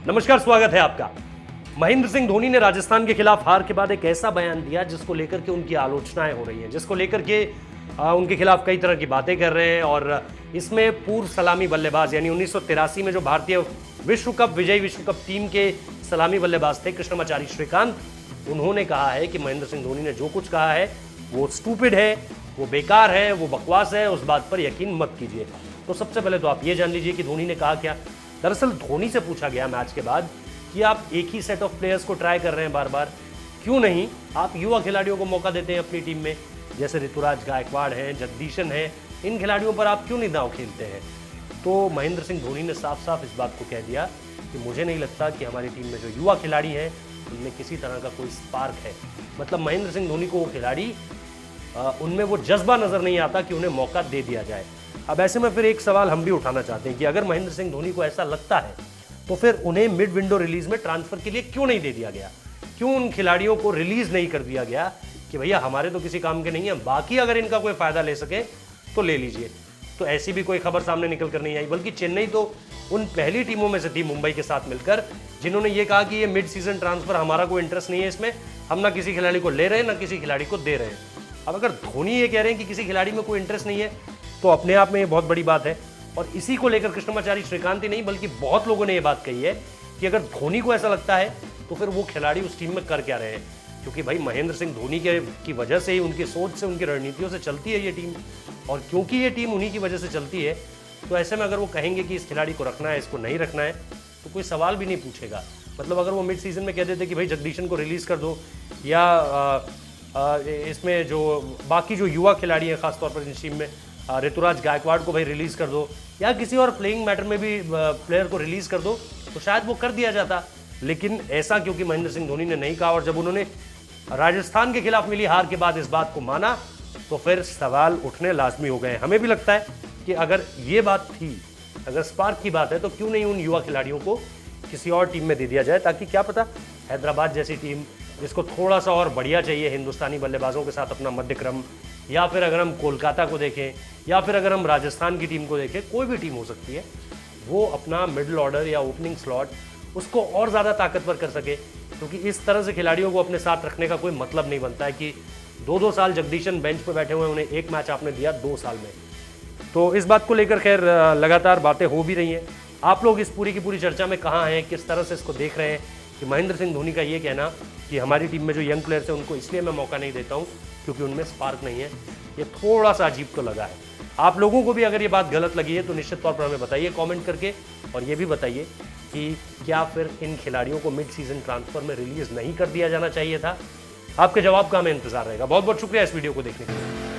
नमस्कार, स्वागत है आपका। महेंद्र सिंह धोनी ने राजस्थान के खिलाफ हार के बाद एक ऐसा बयान दिया जिसको लेकर के उनकी आलोचनाएं हो रही हैं, जिसको लेकर के उनके खिलाफ कई तरह की बातें कर रहे हैं। और इसमें पूर्व सलामी बल्लेबाज यानी 1983 में जो भारतीय विश्व कप विजयी विश्व कप टीम के सलामी बल्लेबाज थे कृष्णमाचारी श्रीकांत, उन्होंने कहा है कि महेंद्र सिंह धोनी ने जो कुछ कहा है वो स्टूपिड है, वो बेकार है, वो बकवास है, उस बात पर यकीन मत कीजिए। तो सबसे पहले तो आप ये जान लीजिए कि धोनी ने कहा क्या। दरअसल धोनी से पूछा गया मैच के बाद कि आप एक ही सेट ऑफ प्लेयर्स को ट्राई कर रहे हैं बार बार, क्यों नहीं आप युवा खिलाड़ियों को मौका देते हैं अपनी टीम में, जैसे ऋतुराज गायकवाड़ हैं, जगदीशन हैं, इन खिलाड़ियों पर आप क्यों नहीं दांव खेलते हैं। तो महेंद्र सिंह धोनी ने साफ साफ इस बात को कह दिया कि मुझे नहीं लगता कि हमारी टीम में जो युवा खिलाड़ी हैं उनमें किसी तरह का कोई स्पार्क है। मतलब महेंद्र सिंह धोनी को वो खिलाड़ी उनमें वो जज्बा नजर नहीं आता कि उन्हें मौका दे दिया जाए। अब ऐसे में फिर एक सवाल हम भी उठाना चाहते हैं कि अगर महेंद्र सिंह धोनी को ऐसा लगता है तो फिर उन्हें मिड विंडो रिलीज में ट्रांसफर के लिए क्यों नहीं दे दिया गया, क्यों उन खिलाड़ियों को रिलीज नहीं कर दिया गया कि भैया हमारे तो किसी काम के नहीं है, बाकी अगर इनका कोई फायदा ले सके तो ले लीजिए। तो ऐसी भी कोई खबर सामने निकल कर नहीं आई, बल्कि चेन्नई तो उन पहली टीमों में से थी मुंबई के साथ मिलकर जिन्होंने ये कहा कि ये मिड सीजन ट्रांसफर हमारा कोई इंटरेस्ट नहीं है इसमें, हम ना किसी खिलाड़ी को ले रहे हैं ना किसी खिलाड़ी को दे रहे हैं। अब अगर धोनी ये कह रहे हैं कि किसी खिलाड़ी में कोई इंटरेस्ट नहीं है तो अपने आप में ये बहुत बड़ी बात है। और इसी को लेकर कृष्णमाचारी श्रीकांत ही नहीं बल्कि बहुत लोगों ने ये बात कही है कि अगर धोनी को ऐसा लगता है तो फिर वो खिलाड़ी उस टीम में कर क्या रहे हैं, क्योंकि भाई महेंद्र सिंह धोनी की वजह से ही, उनकी सोच से, उनकी रणनीतियों से चलती है ये टीम। और क्योंकि ये टीम उन्हीं की वजह से चलती है तो ऐसे में अगर वो कहेंगे कि इस खिलाड़ी को रखना है, इसको नहीं रखना है, तो कोई सवाल भी नहीं पूछेगा। मतलब अगर वो मिड सीजन में कह देते कि भाई जगदीशन को रिलीज़ कर दो या इसमें जो बाकी जो युवा खिलाड़ी हैं खासतौर पर इस टीम में ऋतुराज गायकवाड़ को भाई रिलीज़ कर दो या किसी और प्लेइंग मैटर में भी प्लेयर को रिलीज़ कर दो, तो शायद वो कर दिया जाता। लेकिन ऐसा क्योंकि महेंद्र सिंह धोनी ने नहीं कहा और जब उन्होंने राजस्थान के खिलाफ मिली हार के बाद इस बात को माना तो फिर सवाल उठने लाजमी हो गए। हमें भी लगता है कि अगर ये बात थी, अगर स्पार्क की बात है, तो क्यों नहीं उन युवा खिलाड़ियों को किसी और टीम में दे दिया जाए, ताकि क्या पता हैदराबाद जैसी टीम जिसको थोड़ा सा और बढ़िया चाहिए हिंदुस्तानी बल्लेबाजों के साथ अपना मध्यक्रम, या फिर अगर हम कोलकाता को देखें या फिर अगर हम राजस्थान की टीम को देखें, कोई भी टीम हो सकती है, वो अपना मिडिल ऑर्डर या ओपनिंग स्लॉट उसको और ज़्यादा ताकतवर कर सके। क्योंकि इस तरह से खिलाड़ियों को अपने साथ रखने का कोई मतलब नहीं बनता है कि 2-2 साल जगदीशन बेंच पर बैठे हुए, उन्हें एक मैच आपने दिया 2 साल में। तो इस बात को लेकर खैर लगातार बातें हो भी रही हैं। आप लोग इस पूरी की पूरी चर्चा में कहाँ हैं, किस तरह से इसको देख रहे हैं कि महेंद्र सिंह धोनी का ये कहना कि हमारी टीम में जो यंग प्लेयर्स हैं उनको इसलिए मैं मौका नहीं देता हूँ क्योंकि उनमें स्पार्क नहीं है, ये थोड़ा सा अजीब तो लगा है। आप लोगों को भी अगर ये बात गलत लगी है तो निश्चित तौर पर हमें बताइए कमेंट करके, और ये भी बताइए कि क्या फिर इन खिलाड़ियों को मिड सीजन ट्रांसफर में रिलीज नहीं कर दिया जाना चाहिए था। आपके जवाब का हमें इंतजार रहेगा। बहुत बहुत शुक्रिया इस वीडियो को देखने के लिए।